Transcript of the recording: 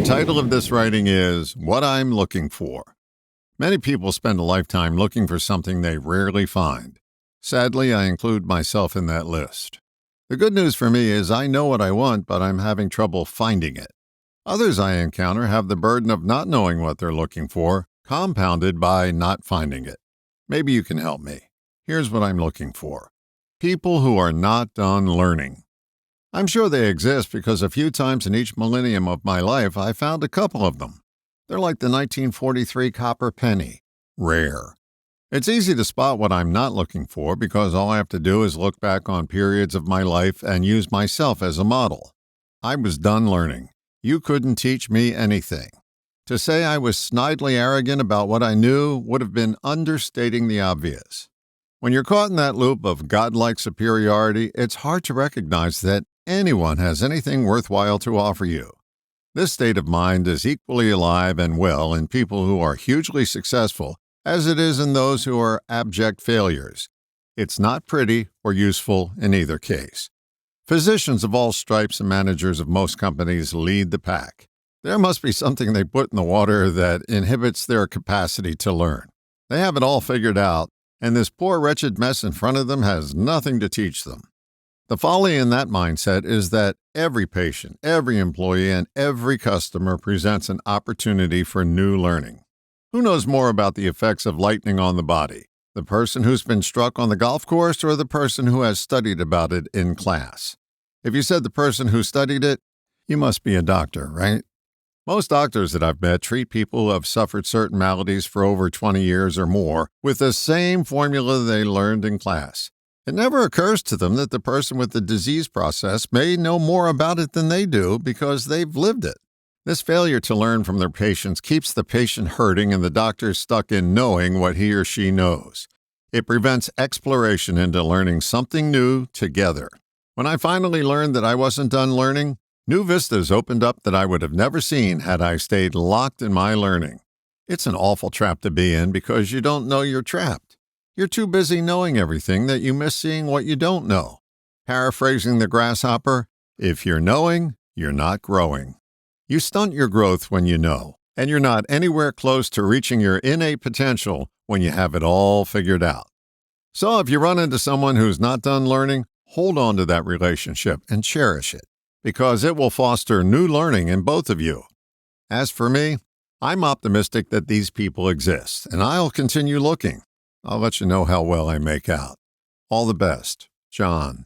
title of this writing is What I'm Looking For. Many people spend a lifetime looking for something they rarely find. Sadly, I include myself in that list. The good news for me is I know what I want, but I'm having trouble finding it. Others I encounter have the burden of not knowing what they're looking for, compounded by not finding it. Maybe you can help me. Here's what I'm looking for. People who are not done learning. I'm sure they exist because a few times in each millennium of my life I found a couple of them. They're like the 1943 copper penny. Rare. It's easy to spot what I'm not looking for because all I have to do is look back on periods of my life and use myself as a model. I was done learning. You couldn't teach me anything. To say I was snidely arrogant about what I knew would have been understating the obvious. When you're caught in that loop of godlike superiority, it's hard to recognize that anyone has anything worthwhile to offer you. This state of mind is equally alive and well in people who are hugely successful as it is in those who are abject failures. It's not pretty or useful in either case. Physicians of all stripes and managers of most companies lead the pack. There must be something they put in the water that inhibits their capacity to learn. They have it all figured out, and this poor wretched mess in front of them has nothing to teach them. The folly in that mindset is that every patient, every employee, and every customer presents an opportunity for new learning. Who knows more about the effects of lightning on the body? The person who's been struck on the golf course or the person who has studied about it in class? If you said the person who studied it, you must be a doctor, right? Most doctors that I've met treat people who have suffered certain maladies for over 20 years or more with the same formula they learned in class. It never occurs to them that the person with the disease process may know more about it than they do because they've lived it. This failure to learn from their patients keeps the patient hurting and the doctor stuck in knowing what he or she knows. It prevents exploration into learning something new together. When I finally learned that I wasn't done learning, new vistas opened up that I would have never seen had I stayed locked in my learning. It's an awful trap to be in because you don't know you're trapped. You're too busy knowing everything that you miss seeing what you don't know. Paraphrasing the grasshopper, if you're knowing, you're not growing. You stunt your growth when you know, and you're not anywhere close to reaching your innate potential when you have it all figured out. So if you run into someone who's not done learning, hold on to that relationship and cherish it, because it will foster new learning in both of you. As for me, I'm optimistic that these people exist, and I'll continue looking. I'll let you know how well I make out. All the best, John.